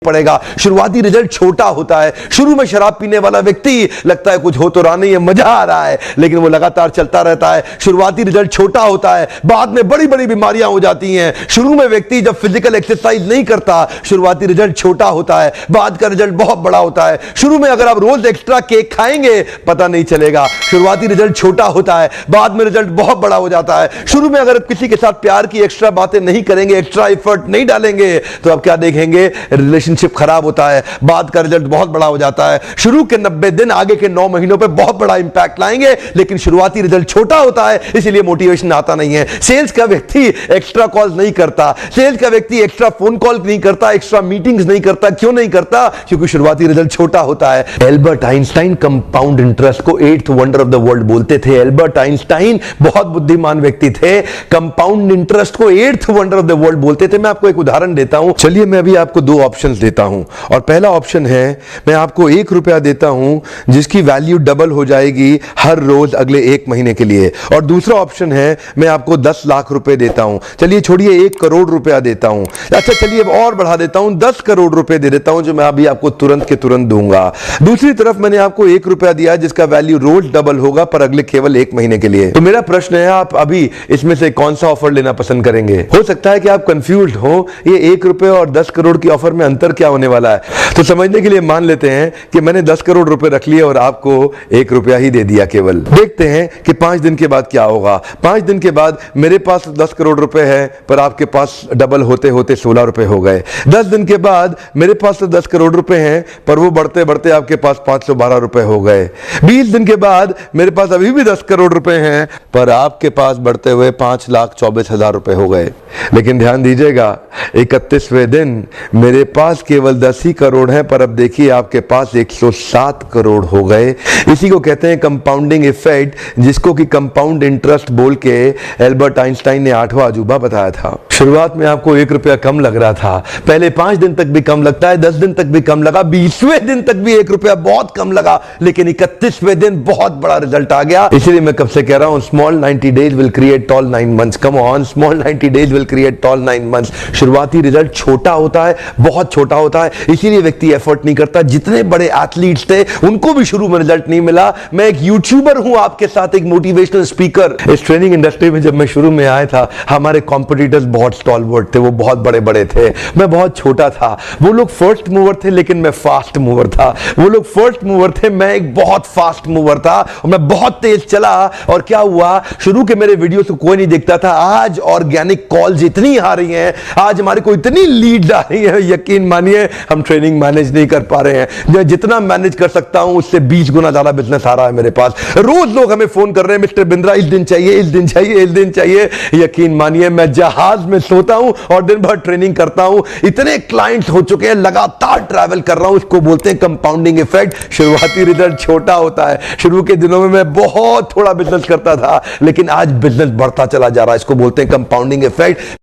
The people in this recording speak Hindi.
पड़ेगा। शुरुआती रिजल्ट छोटा होता है। शुरू में शराब पीने वाला व्यक्ति लगता है कुछ हो तो रहा नहीं है, मजा आ रहा है, लेकिन वो लगातार चलता रहता है। शुरुआती रिजल्ट छोटा होता है, बाद में बड़ी बड़ी बीमारियां हो जाती हैं। शुरू में व्यक्ति जब फिजिकल एक्सरसाइज नहीं करता, शुरुआती रिजल्ट छोटा होता है, बाद का रिजल्ट बहुत बड़ा होता है। शुरू में अगर आप रोज एक्स्ट्रा केक खाएंगे पता नहीं चलेगा, शुरुआती रिजल्ट छोटा होता है, बाद में रिजल्ट बहुत बड़ा हो जाता है। शुरू में अगर आप किसी के साथ प्यार की एक्स्ट्रा बातें नहीं करेंगे, एक्स्ट्रा एफर्ट नहीं डालेंगे, तो आप क्या देखेंगे, रिलेशनशिप खराब होता है, बाद का रिजल्ट बहुत बड़ा हो जाता है। शुरू के 90 दिन आगे के 9 महीनों पे बहुत बड़ा इंपैक्ट लाएंगे, लेकिन शुरुआती रिजल्ट छोटा होता है, इसलिए मोटिवेशन आता नहीं है। सेल्स का व्यक्ति एक्स्ट्रा कॉल्स नहीं करता, सेल्स का व्यक्ति एक्स्ट्रा फोन कॉल नहीं करता, एक्स्ट्रा मीटिंग्स नहीं करता। क्यों नहीं करता? क्योंकि शुरुआती रिजल्ट छोटा होता है। एल्बर्ट आइंस्टाइन कंपाउंड इंटरेस्ट को 8th wonder of the world बोलते थे। एल्बर्ट आइंस्टाइन बहुत बुद्धिमान व्यक्ति थे, कंपाउंड इंटरेस्ट को 8th wonder of the world बोलते थे। मैं आपको एक उदाहरण देता हूं। चलिए मैं अभी आपको 2 ऑप्शंस देता हूं, और पहला ऑप्शन है मैं आपको 1 रुपया देता हूं जिसकी वैल्यू डबल हो जाएगी हर रोज अगले 1 महीने के लिए, और दूसरा ऑप्शन है मैं आपको 10 लाख रुपए देता हूं। चलिए छोड़िए 1 करोड़ रुपया देता हूं, अच्छा चलिए और बढ़ा देता हूं, 10 करोड़ रुपए दे देता हूं, जो मैं अभी आपको तुरंत के तुरंत दूंगा। दूसरी तरफ मैंने आपको 1 रुपया दिया जिसका वैल्यू रोज डबल होगा पर अगले केवल 1 महीने के लिए। तो मेरा प्रश्न है, आप अभी इसमें से कौन सा ऑफर लेना पसंद करेंगे? हो सकता है कि आप कंफ्यूज्ड हो, ये 1 रुपए और 10 करोड़ की ऑफर में अंतर क्या होने वाला है। तो समझने के लिए मान लेते हैं कि मैंने 10 करोड़ रुपए रख लिए और आपको 1 रुपया ही दे दिया केवल। देखते हैं कि 5 दिन के बाद क्या होगा। 5 दिन के बाद मेरे पास 10 करोड़ रुपए है पर आपके पास डबल होते होते 16 रुपए हो गए। 10 दिन के बाद मेरे पास तो 10 करोड़ रुपए हैं पर वो बढ़ते बढ़ते आपके पास 512 रुपए हो गए। 20 दिन के बाद मेरे पास अभी भी 10 करोड़ रुपए हैं पर आपके पास बढ़ते हुए 5,24,000 रुपए हो गए। लेकिन ध्यान दीजिएगा, 31वें दिन मेरे पास केवल 10 ही करोड़ है पर अब देखिए आपके पास 107 करोड़ हो गए। इसी को कहते हैं कंपाउंडिंग इफेक्ट, जिसको कि कंपाउंड इंटरेस्ट बोल के एल्बर्ट आइंस्टाइन ने 8वां अजूबा बताया था। शुरुआत में आपको 1 रुपया कम लग रहा था, पहले 5 दिन तक भी कम लगता है, 10 दिन तक भी कम लगा, 20वें दिन तक भी 1 रुपया बहुत कम लगा, लेकिन 31वें दिन बहुत बड़ा रिजल्ट आ गया। इसलिए मैं कब से कह रहा हूं, small 90 days will create tall 9 months. Come on, small 90 days will create tall 9 months. शुरुआती रिजल्ट छोटा होता है, बहुत छोटा होता है, इसीलिए व्यक्ति एफर्ट नहीं करता। जितने बड़े एथलीट्स थे उनको भी शुरू में रिजल्ट नहीं मिला। मैं एक यूट्यूबर हूं आपके साथ, एक मोटिवेशनल स्पीकर। इस ट्रेनिंग इंडस्ट्री में जब मैं शुरू में आया था, हमारे कॉम्पिटिटर्स बहुत स्टॉलवर्ट थे, वो बहुत बड़े बड़े थे, मैं बहुत छोटा था। वो लोग फर्स्ट मूवर थे लेकिन मैं फास्ट मूवर था। वो लोग फर्स्ट मूवर थे, मैं एक बहुत फास्ट मूवर था, और मैं बहुत तेज चला। और क्या हुआ, शुरू के मेरे वीडियो को कोई नहीं देखता था। आज ऑर्गेनिक कॉल्स इतनी आ रही हैं, आज हमारे को इतनी लीड आ रही है, यकीन मानिए हम ट्रेनिंग मैनेज नहीं कर पा रहे हैं। मैं जितना मैनेज कर सकता हूं उससे 20 गुना ज्यादा बिजनेस आ रहा है मेरे पास। रोज लोग हमें फोन कर रहे हैं, मिस्टर बिंद्रा इस दिन चाहिए, इस दिन चाहिए, इस दिन चाहिए। यकीन मानिए मैं जहाज में सोता हूं और दिन भर ट्रेनिंग करता हूं। इतने क्लाइंट्स हो चुके हैं, लगातार ट्रैवल कर रहा हूं। इसको बोलते हैं कंपाउंडिंग इफेक्ट। शुरुआती रिजल्ट छोटा होता है। शुरू के दिनों में मैं बहुत थोड़ा बिजनेस करता था, लेकिन आज बिजनेस बढ़ता चला जा रहा है। इसको बोलते हैं कंपाउंडिंग इफेक्ट।